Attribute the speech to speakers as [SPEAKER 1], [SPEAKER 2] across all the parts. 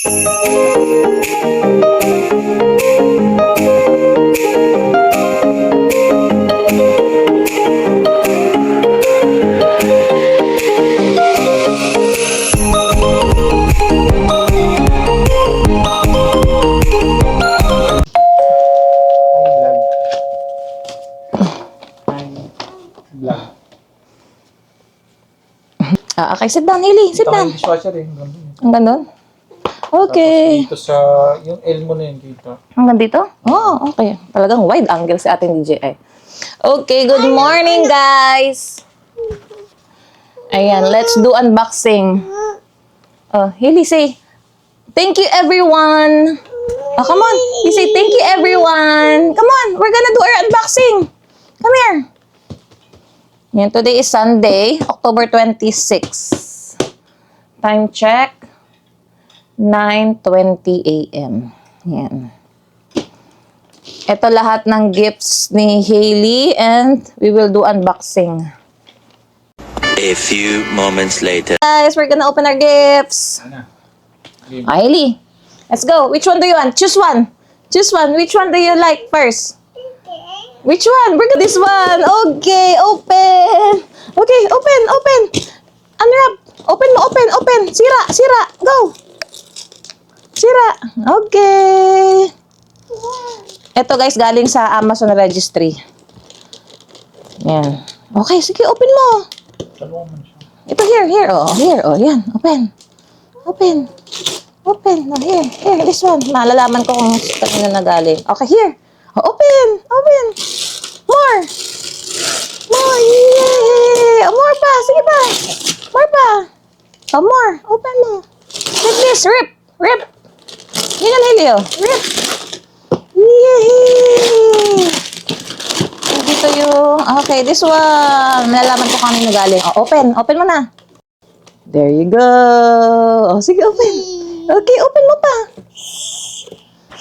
[SPEAKER 1] Okay, sit down, Hailey. Sit down.
[SPEAKER 2] Dishwasher eh.
[SPEAKER 1] Hanggang doon? Okay.
[SPEAKER 2] Dito sa, yung elmo na yun dito.
[SPEAKER 1] Hanggang dito? Oh, okay. Talagang wide angle si ating DJI. Okay, good morning, guys. Ayan, let's do unboxing. Oh, Hailey, say, thank you, everyone. Oh, come on. You say, thank you, everyone. Come on, we're gonna do our unboxing. Come here. Yan, today is Sunday, October 26. Time check, 9:20 a.m. Yan. Ito lahat ng gifts ni Hailey and we will do unboxing.
[SPEAKER 3] A few moments later.
[SPEAKER 1] Guys, we're gonna open our gifts. Hailey, let's go. Which one do you want? Choose one. Choose one. Which one do you like first? Which one? We're gonna this one. Okay, open. Okay, open. Unwrap. Open mo, open. Sira. Go. Sira. Okay. Ito guys, galing sa Amazon registry. Yan. Okay, sige, open mo. Ito, here. Oh, yan. Open. Oh, here. This one. Malalaman ko kung kanino na galing. Okay, here. Oh, open. More. Yay! Oh, more pa. Sige pa. More pa. Oh, more. Open mo. Like this. Rip. Yan ang Helio. Rip. Yay! Dito yung... Okay, this one. Malalaman ko kanino galing. Oh, open. Open mo na. There you go. Oh, sige, open. Okay, open mo pa.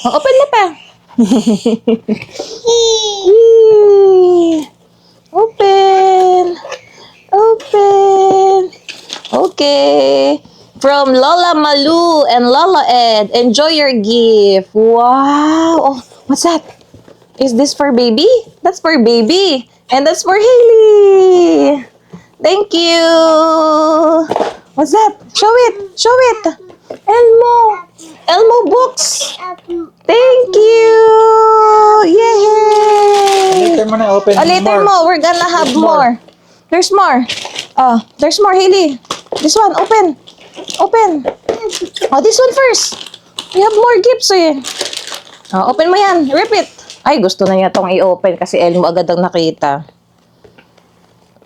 [SPEAKER 1] Oh, open mo pa. Open. Okay. From Lola Malu and Lola Ed. Enjoy your gift. Wow. Oh, what's that? Is this for baby? That's for baby. And that's for Hailey. Thank you. What's that? Show it. Elmo books. Thank you. Yay.
[SPEAKER 2] Later mo na, open.
[SPEAKER 1] Later mo. We're gonna have more. There's more. There's more, Hailey. This one, open. Oh, this one first. We have more gifts eh. Open mo yan. Rip it. Ay, gusto na niya tong i-open kasi Elmo agad ang nakita.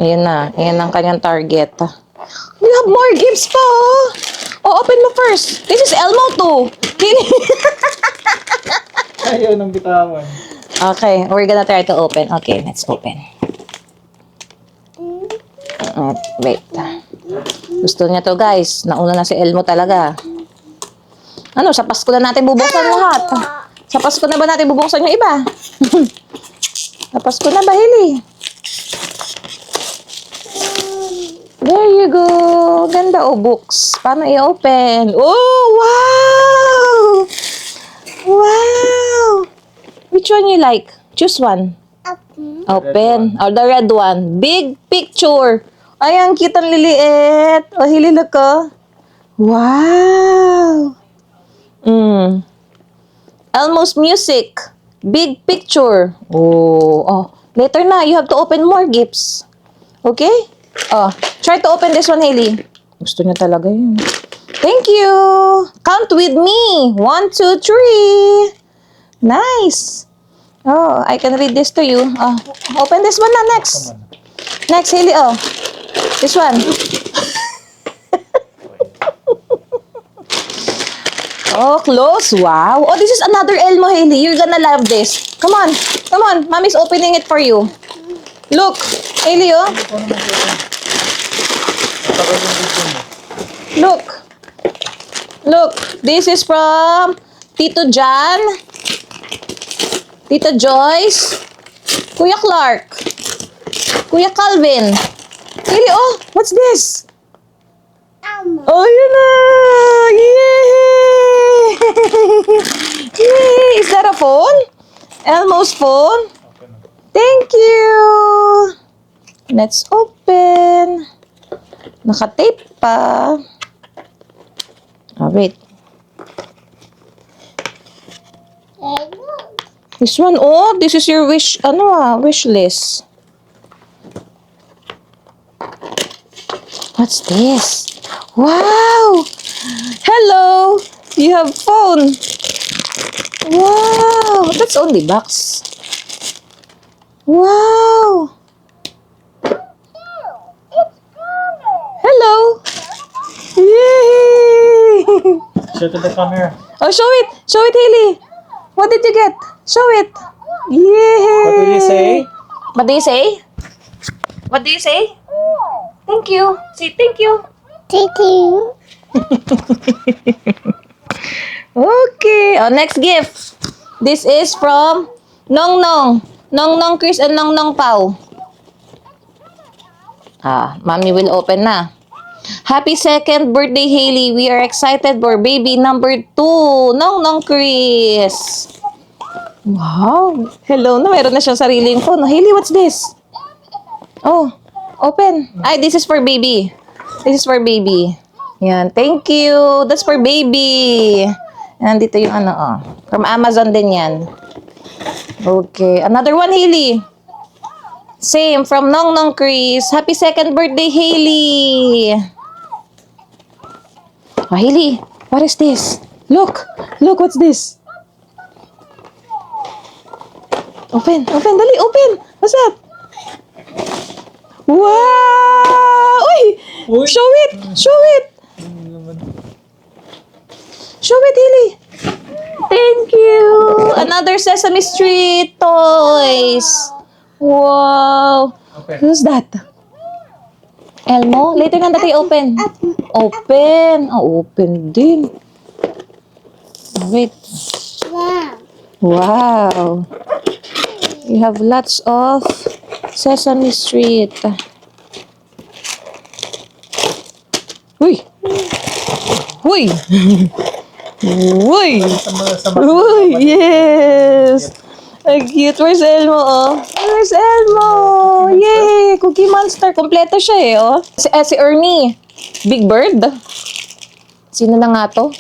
[SPEAKER 1] Ayan na. Ayan ang kanyang target. We have more gifts pa. Oh, open mo first. This is Elmo too.
[SPEAKER 2] Ayaw nang bitawan.
[SPEAKER 1] Okay, we're gonna try to open. Okay, let's open. Wait. Gusto niya to, guys. Nauna na si Elmo talaga. Ano, sa Pasko na natin bubuksan lahat. Sa Pasko na ba natin bubuksan yung iba? Sa Pasko na ba, Hailey? There you go. Ganda books. Paano i-open? Oh, wow! Wow! Which one you like? Choose one. Open. Or the red one. Big picture. Ay, ang kitang liliit. Oh, hilila ka. Wow! Elmo's music. Big picture. Oh. Later na, you have to open more gifts. Okay? Oh, try to open this one, Hailey. Gusto niya talaga yun. Thank you. Count with me. 1, 2, 3. Nice. Oh, I can read this to you. Oh, open this one na next. Next, Hailey. Oh, this one. Oh, close. Wow. Oh, this is another Elmo, Hailey. You're gonna love this. Come on. Mommy's opening it for you. Look, Hailey, oh. Look. This is from Tito Jan, Tita Joyce, Kuya Clark, Kuya Calvin. Hailey, oh, what's this? Oh, yun na! Yay! Elmo's phone.
[SPEAKER 2] Okay na.
[SPEAKER 1] Thank you. Let's open. Naka-tape pa. Oh, wait. This one, oh, this is your wish list. What's this? Wow! Hello! You have phone. Wow! That's only box. Wow! Hello! Yay!
[SPEAKER 2] Show to the camera.
[SPEAKER 1] Oh, show it! Show it, Hailey! What did you get? Show it! Yay!
[SPEAKER 2] What will you say?
[SPEAKER 1] What do you say? What do you say? Thank you. Say thank you.
[SPEAKER 4] Thank you.
[SPEAKER 1] Okay. Oh, next gift. This is from Nong Nong. Nong Nong Chris and Nong Nong Pau. Mommy will open na. Happy second birthday, Hailey. We are excited for baby number 2. Nong Nong Chris. Wow. Hello na. Meron na siyang sariling phone. Hailey, what's this? Oh, open. Ay, this is for baby. This is for baby. Yan. Thank you. That's for baby. Yan, dito yung ano, oh. From Amazon din yan. Okay. Another one, Hailey. Same. From Nong Nong Chris. Happy second birthday, Hailey. Oh, Hailey. What is this? Look. Look, what's this? Open. Open. Dali, open. What's that? Wow! Uy!
[SPEAKER 2] Uy!
[SPEAKER 1] Show it! Show it! Show it, Hailey! Thank you! Another Sesame Street toys! Wow!
[SPEAKER 2] Open.
[SPEAKER 1] Who's that? Elmo? Later na natin open. Open! Open din. Wait.
[SPEAKER 4] Wow.
[SPEAKER 1] Wow! You have lots of Sesame Street. Uy! Uy! Uy! Uy! Yes! Ang cute. Where's Elmo, oh? Where's Elmo? Yay! Cookie Monster. Kompleto siya eh, oh. Si Ernie. Big Bird. Sino na nga to?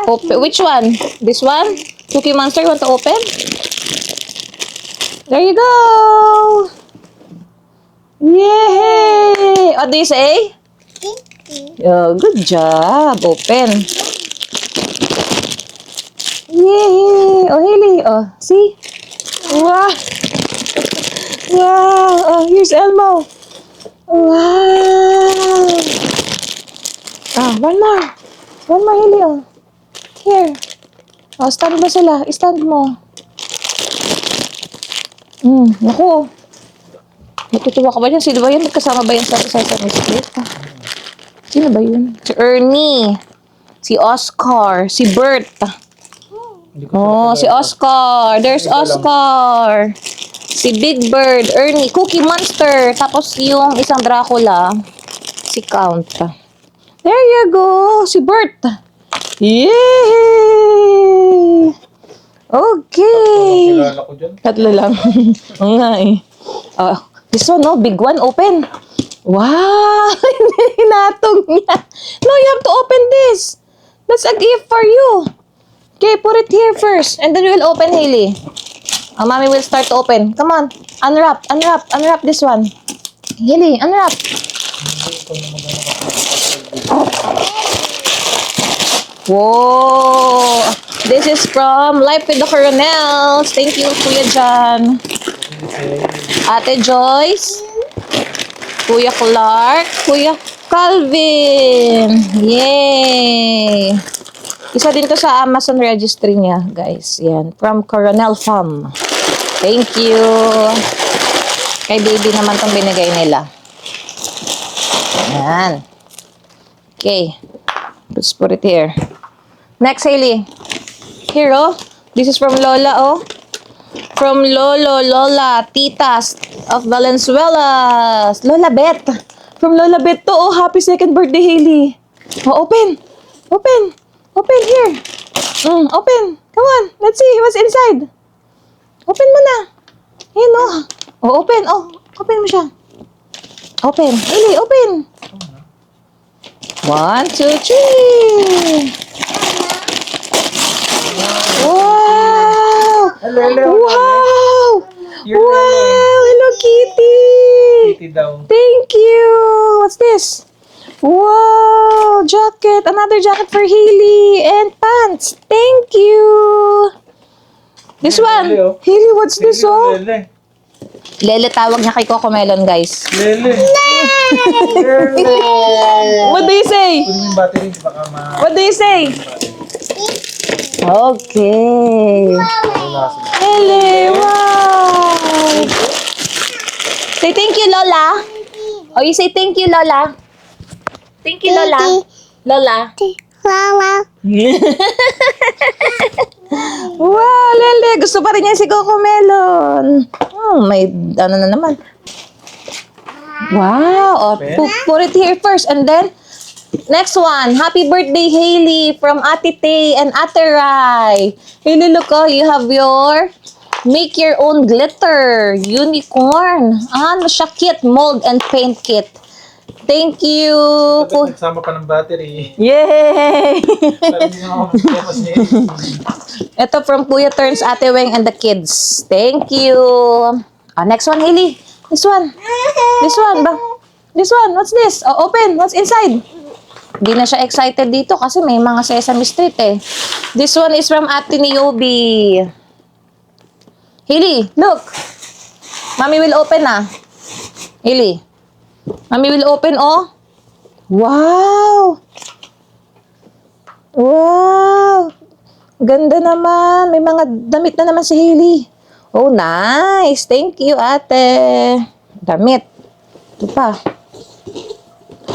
[SPEAKER 1] Open. Which one? This one? Cookie Monster, you want to open? There you go! Yay! What do you say? Oh, good job. Open. Yay! Oh, Hailey. Oh, see? Wow! Wow! Oh, here's Elmo. Wow! One more. One more, Hailey. Oh. Here. Oh, stand ba sila? Stand mo. Naku. Natutuwa ka ba dyan? Sino ba yun? Magkasama ba yan sa Sesame Street? Sino ba yun? Si Ernie. Si Oscar. Si Bert. Oh, si Oscar. There's Oscar. Si Big Bird. Ernie. Cookie Monster. Tapos yung isang Dracula. Si Count. There you go. Si Bert. Yay! Okay.
[SPEAKER 2] Kilala ko dyan.
[SPEAKER 1] Tatlo lang. Oo nga eh. This one, no? Big one, open. Wow! Hinatong niya. No, you have to open this. That's a gift for you. Okay, put it here first. And then we will open, Hailey. Mommy will start to open. Come on. Unwrap, unwrap, unwrap this one. Hailey, unwrap. Whoa! This is from Life with the Coronels. Thank you, Kuya John. Ate Joyce. Kuya Clark. Kuya Calvin. Yay! Isa din to sa Amazon registry niya, guys. Yan. From Coronel Farm. Thank you. Kay baby naman tong binigay nila. Yan. Okay. Let's put it here. Next, Hailey. Here, oh. This is from Lola, oh. From Lola, Titas of Valenzuela. Lola Bet. From Lola Bet to, oh. Happy second birthday, Hailey. Oh, open. Open. Open here. Open. Come on. Let's see what's inside. Open mo na. Ayan, oh. Oh, open. Oh, open mo siya. Open. Hailey, open. 1, 2, 3. Wow!
[SPEAKER 2] Hello, hello.
[SPEAKER 1] Wow!
[SPEAKER 2] Here,
[SPEAKER 1] Wow! Hello, Kitty!
[SPEAKER 2] Kitty daw.
[SPEAKER 1] Thank you! What's this? Wow! Jacket! Another jacket for Hailey! And pants! Thank you! This one!
[SPEAKER 2] Lele, oh.
[SPEAKER 1] Hailey, what's this, oh?
[SPEAKER 2] Lele.
[SPEAKER 1] Lele tawag niya kay Coco Melon, guys.
[SPEAKER 2] Lele. Lele.
[SPEAKER 1] What do you say?
[SPEAKER 2] Kunin mo yung battery, baka ma...
[SPEAKER 1] What do you say? Okay. Lele, wow! Say thank you, Lola. Oh, you say thank you, Lola. Thank you, Lola. Lola.
[SPEAKER 4] Mama.
[SPEAKER 1] Wow, Lele. Gusto pa rin niya si Coco Melon. Oh, may ano na naman. Wow. Oh, put it here first and then next one. Happy birthday, Hailey from Ate Tay and Ate Rai. Hailey, look, oh, you have your make your own glitter unicorn. Ano siya? Kit, mold, and paint kit. Thank you.
[SPEAKER 2] Dapat nagsama pa ng battery.
[SPEAKER 1] Yay!
[SPEAKER 2] Parang hindi na ako mas niya.
[SPEAKER 1] Ito from Kuya Turns, Ate Weng, and the kids. Thank you. Next one, Hailey. This one. This one ba? This one. What's this? Oh, open. What's inside? Hindi na siya excited dito kasi may mga Sesame Street eh. This one is from Ate Niobe. Hailey, look. Mommy will open na. Hailey. Mommy will open, oh. Wow. Wow. Ganda naman. May mga damit na naman si Hailey. Oh, nice. Thank you, ate. Damit. Ito pa.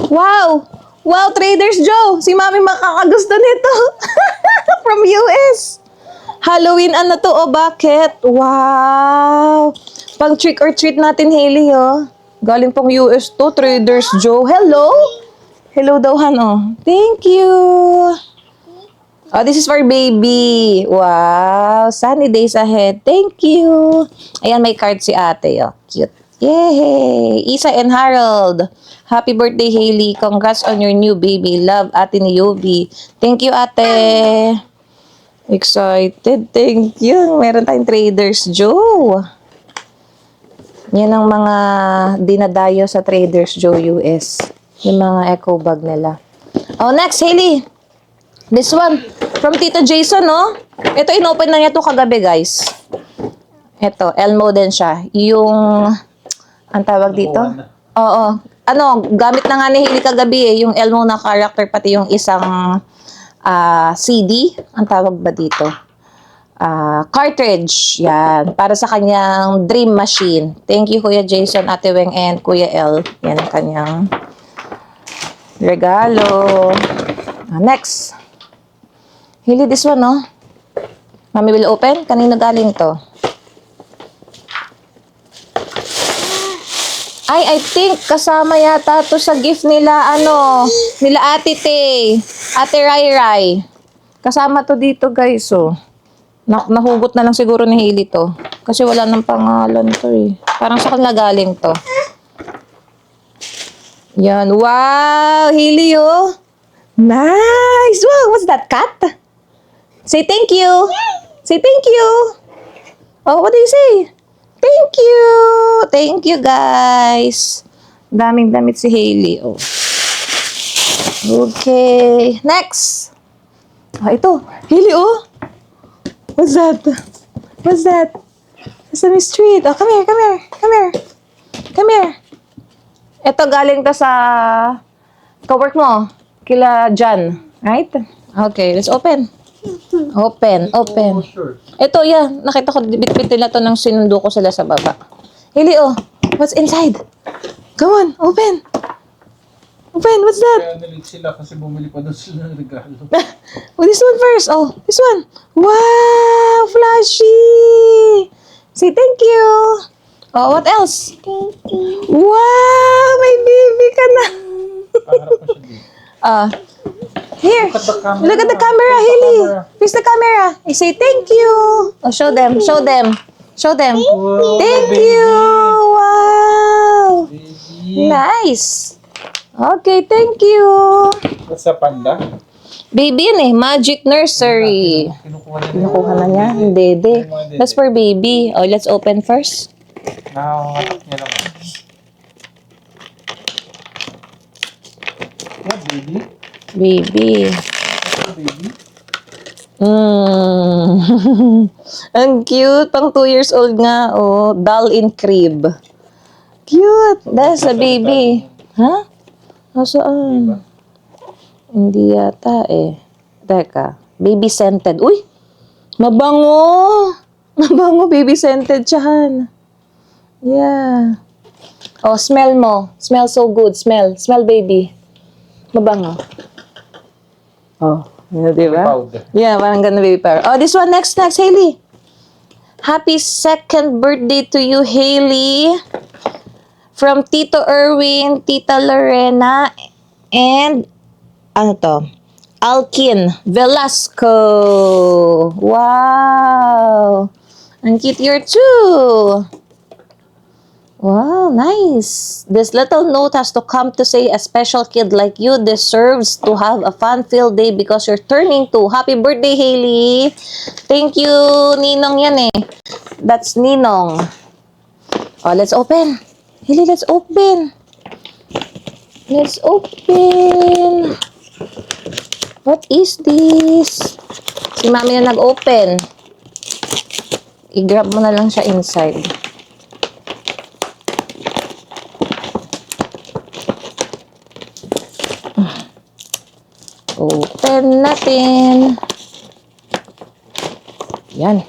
[SPEAKER 1] Wow. Wow, Traders Joe. Si Mami makakagusto nito. From US. Halloween ano to, oh, bakit? Wow. Pang trick or treat natin, Hailey, oh. Galing pang US to, Traders Joe. Hello? Hello daw, Han, oh. Thank you. Oh, this is for baby. Wow. Sunny days ahead. Thank you. Ayan, may card si ate, oh. Cute. Yay! Isa and Harold. Happy birthday, Hailey. Congrats on your new baby. Love, Ate Niobe. Thank you, ate. Excited. Thank you. Meron tayong Traders Joe. Yan ang mga dinadayo sa Traders Joe US. Yung mga eco bag nila. Oh, next, Hailey. This one. From Tito Jason, no? Ito, inopen na niya to kagabi, guys. Ito, Elmo din siya. Yung, ang tawag dito? Oo. Ano, gamit na nga ni Hailey kagabi eh. Yung Elmo na character, pati yung isang CD. Ang tawag ba dito? Cartridge. Yan. Para sa kanyang dream machine. Thank you, Kuya Jason, Ate Weng, and Kuya El. Yan ang kanyang regalo. Next. Hailey, this one, no? Mami will open. Kanino galing to? Ay, I think kasama yata to sa gift nila, nila Ate Tay, Ate Rai Rai. Kasama to dito, guys, oh. Nahugot na lang siguro ni Hailey to. Kasi wala nang pangalan to, eh. Parang sa kanila galing to. Yan. Wow! Hailey, oh. Nice! Wow! What's that, cat? Say thank you. Say thank you. Oh, what do you say? Thank you. Thank you, guys. Daming damit si Hailey. Oh. Okay. Next. Ito. Hailey, oh. What's that? What's that? Sesame Street. Oh, come here, come here. Come here. Come here. Ito galing to sa kawork mo. Kila John. Right? Okay, let's open. Open, open.
[SPEAKER 2] Sure.
[SPEAKER 1] Ito, yeah. Nakita ko, bit-bit nila to nang sinundo ko sila sa baba. Hailey, oh. What's inside? Come on, open. Open, what's that?
[SPEAKER 2] Kaya nalit sila kasi bumili pa doon sila ng regalo.
[SPEAKER 1] Oh, this one first. Oh, this one. Wow, flashy. Say thank you. Oh, what else?
[SPEAKER 4] Thank you.
[SPEAKER 1] Wow, may baby ka na.
[SPEAKER 2] Paharap ko siya dito.
[SPEAKER 1] Here.
[SPEAKER 2] Look at the camera.
[SPEAKER 1] Look at the camera,
[SPEAKER 2] Face the
[SPEAKER 1] Hailey.
[SPEAKER 2] camera.
[SPEAKER 1] Face the camera. I say thank you. Oh, show them. Show them. Show them.
[SPEAKER 2] Wow,
[SPEAKER 1] Thank
[SPEAKER 2] baby.
[SPEAKER 1] you! Wow!
[SPEAKER 2] Baby.
[SPEAKER 1] Nice! Okay, thank you!
[SPEAKER 2] What's sa panda?
[SPEAKER 1] Baby yun eh, Magic Nursery.
[SPEAKER 2] Kinukuha na
[SPEAKER 1] Kinukuha na niya, dede. That's for baby. Oh, let's open first.
[SPEAKER 2] Nakakatak niya lang. What, baby?
[SPEAKER 1] Baby.
[SPEAKER 2] What, baby?
[SPEAKER 1] Ang cute. Pang 2 years old nga. Oh, doll in crib. Cute. That's a baby. Ha? Nasaan? Hindi yata eh. Teka. Baby scented. Uy! Mabango! Mabango, baby scented siyahan. Yeah. Oh, smell mo. Smell so good. Smell. Smell, baby. Mabango. Oh. Yeah, di ba?
[SPEAKER 2] Powder.
[SPEAKER 1] Yeah, parang ganun baby powder. Oh, this one next, Hailey. Happy 2nd birthday to you, Hailey. From Tito Erwin, Tita Lorena, and ano to? Alkin Velasco. Wow. Ang cute here too. Wow, nice. This little note has to come to say a special kid like you deserves to have a fun-filled day because you're turning 2. Happy birthday, Hailey. Thank you, Ninong yan eh. That's Ninong. Oh, let's open. Hailey, let's open. Let's open. What is this? Si Mami na nag-open. I-grab mo na lang siya inside. Open natin. Yan.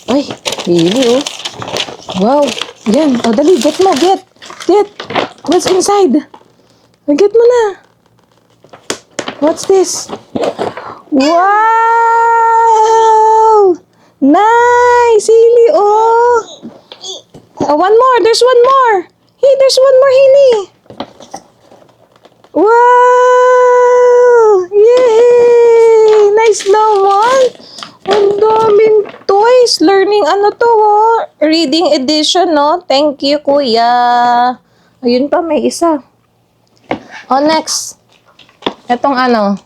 [SPEAKER 1] Ay, really oh. Wow. Yan. O, dali. Get mo. Get. Get. What's inside? Get mo na. What's this? Wow! Nice! Hailey, oh! One more. There's one more. Hey, there's one more, Hailey. Wow! Yay! Nice naman! Ang daming toys. Learning ano to, oh. Reading edition, no? Thank you, kuya. Ayun pa, may isa. Oh, next. Etong ano.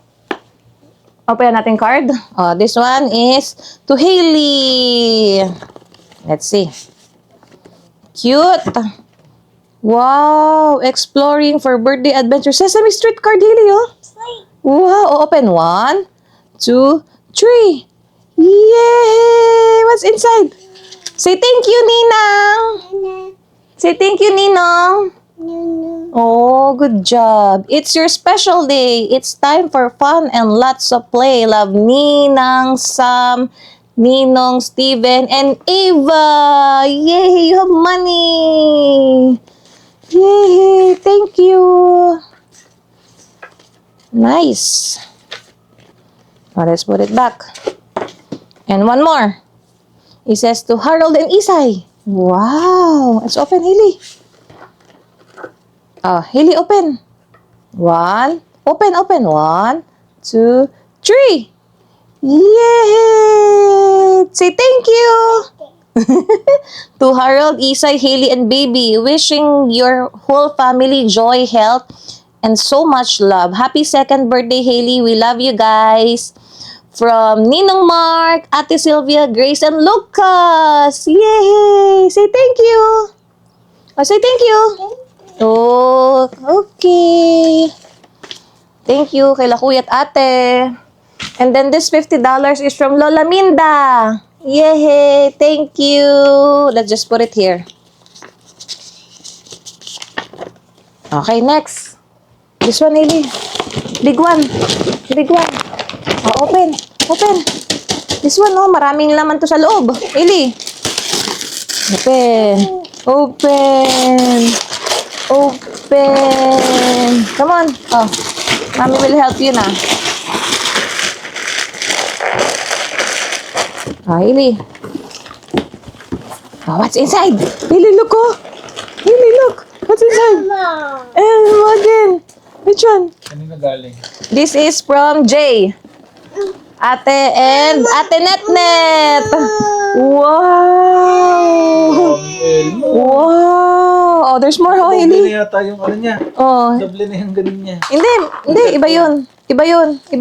[SPEAKER 1] Open natin card. Oh, this one is to Hailey. Let's see. Cute. Wow! Exploring for birthday adventure. Sesame Street card, Hailey, oh. Wow! Open 1, 2, 3. Yay! What's inside? Say thank you, Ninang. Say thank you, Ninong. Oh, good job. It's your special day. It's time for fun and lots of play. Love, Ninang, Sam, Ninong, Steven, and Ava. Yay! You have money. Yay! Thank you. Nice. Now let's put it back. And one more. It says to Harold and Isai. Wow. Let's open, Hailey. Oh, Hailey, open. 1. Open. 1, 2, 3. Yay! Say thank you. To Harold, Isai, Hailey, and baby, wishing your whole family joy, health, and so much love. Happy 2nd birthday, Hailey. We love you guys. From Ninong Mark, Ate Sylvia, Grace, and Lucas. Yay! Say thank you. Oh, say thank you. Oh, okay. Thank you kay Kuya at Ate. And then this $50 is from Lola Minda. Yay! Thank you. Let's just put it here. Okay, next. This one, Hailey. Big one. Oh, open. This one, oh, maraming laman to sa loob. Hailey. Open. Come on. Oh, Mommy will help you na. Oh, Hailey. Oh, what's inside? Hailey, look, oh. Hailey, look. What's inside? Again. Which one?
[SPEAKER 2] Kanina galing.
[SPEAKER 1] This is from Jay. Ate and Ate Netnet. Wow! Wow! Oh, there's more, oh,
[SPEAKER 2] Doble na
[SPEAKER 1] Hailey.
[SPEAKER 2] yata yung ano niya.
[SPEAKER 1] Oh,
[SPEAKER 2] Doble na yung ganun niya.
[SPEAKER 1] hindi, iba yun. Iba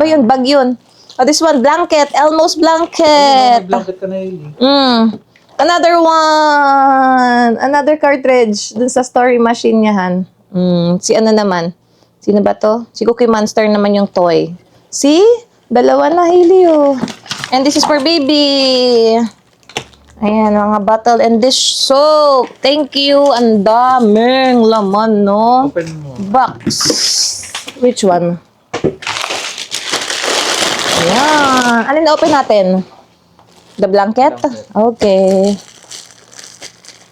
[SPEAKER 1] yun, bag yun. Oh, this one, blanket, Elmo's
[SPEAKER 2] May
[SPEAKER 1] blanket.
[SPEAKER 2] blanket ka na yun.
[SPEAKER 1] Another one. Another cartridge dun sa story machine niya, Han. Si ano naman? Sino ba to? Si Cookie Monster naman yung toy. See? Dalawa na, Hailey, oh. And this is for baby. Ayan, mga bottle and dish soap. Thank you. Ang daming laman, no?
[SPEAKER 2] Open mo.
[SPEAKER 1] Box. Which one? Ayan. Alin na open natin? The blanket?
[SPEAKER 2] Blanket.
[SPEAKER 1] Okay.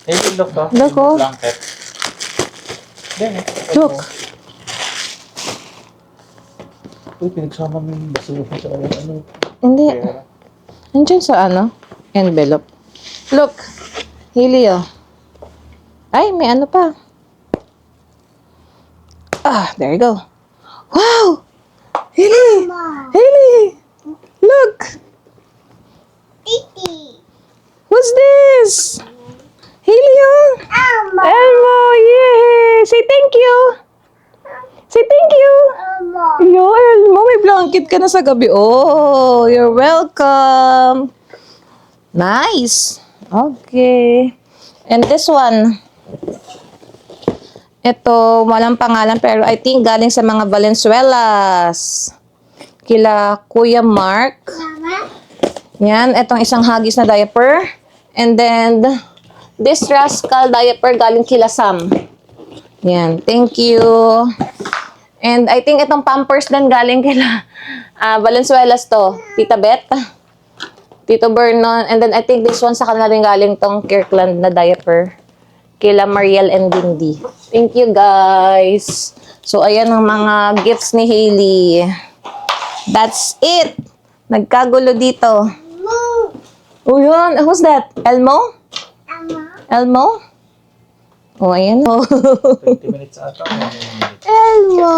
[SPEAKER 2] Hey, look to.
[SPEAKER 1] Look, oh.
[SPEAKER 2] Blanket. Then,
[SPEAKER 1] Look.
[SPEAKER 2] Uy, pinagsama mo yung basura sa ano.
[SPEAKER 1] Hindi.
[SPEAKER 2] Pera.
[SPEAKER 1] Nandiyan sa ano? Envelope. Look. Hailey, oh. Ay, may ano pa. Ah, there you go. Wow! Hailey! Hailey! Look!
[SPEAKER 4] Titi.
[SPEAKER 1] What's this? Hailey, oh!
[SPEAKER 4] Elmo.
[SPEAKER 1] Elmo! Yay! Say thank you! Say thank you!
[SPEAKER 4] Elmo.
[SPEAKER 1] Yo, Elmo, may blanket ka na sa gabi. Oh, you're welcome. Nice. Okay. And this one. Ito, walang pangalan pero I think galing sa mga Valenzuelas. Kila Kuya Mark.
[SPEAKER 4] Mama.
[SPEAKER 1] Yan, itong isang hagis na diaper. And then, this rascal diaper galing kila Sam. Yan, thank you. And I think itong Pampers din galing kila Valenzuelas to. Tita Beth, Tito Vernon, and then I think this one sa kanila rin galing tong Kirkland na diaper. Kila Mariel and Windy. Thank you, guys. So, ayan ang mga gifts ni Hailey. That's it. Nagkagulo dito.
[SPEAKER 4] Move.
[SPEAKER 1] Oh, yun. Who's that? Elmo?
[SPEAKER 4] Elmo.
[SPEAKER 1] Elmo? Oh, ayan. Oh.
[SPEAKER 2] 20 minutes ata.
[SPEAKER 1] Elmo!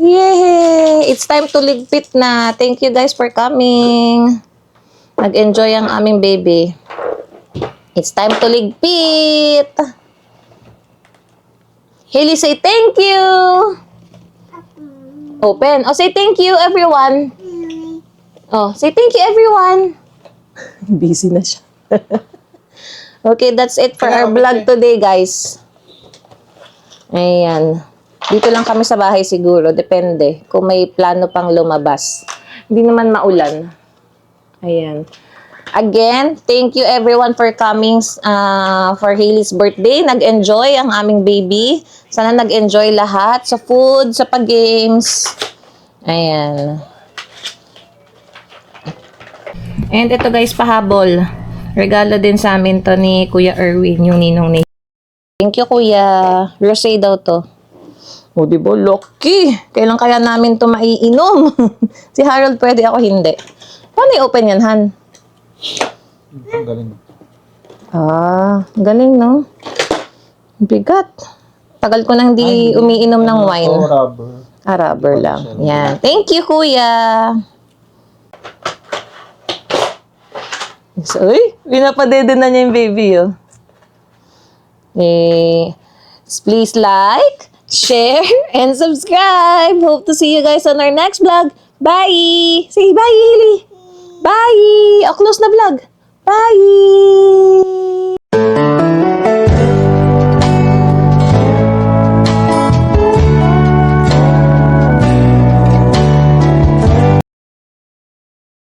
[SPEAKER 1] Yay! It's time to ligpit na. Thank you guys for coming. Nag-enjoy ang aming baby. It's time to ligpit. Hailey, say thank you. Open. Oh, say thank you, everyone. Oh, say thank you, everyone. Busy na siya. Okay, that's it for our vlog today, guys. Ayan. Dito lang kami sa bahay siguro. Depende. Kung may plano pang lumabas. Hindi naman maulan. Ayan. Again, thank you everyone for coming for Hailey's birthday. Nag-enjoy ang aming baby. Sana nag-enjoy lahat sa food, sa pag-games. Ayan. And ito guys, pahabol. Regalo din sa amin to ni Kuya Erwin, yung ninong ni. Thank you, Kuya. Rosé daw to. O, diba? Lucky! Kailan kaya namin to maiinom? Si Harold pwede, ako hindi. Paano i-open yan, Han?
[SPEAKER 2] Ang galing.
[SPEAKER 1] Ah, galing, no? Bigat. Tagal ko nang di umiinom ng wine.
[SPEAKER 2] Oh, rubber.
[SPEAKER 1] Rubber lang. Yan. Thank you, Kuya. So, uy, pinapadede na niya yung baby, oh. Please like, share, and subscribe. Hope to see you guys on our next vlog. Bye! Say bye, Hailey! Bye! O, close na vlog. Bye!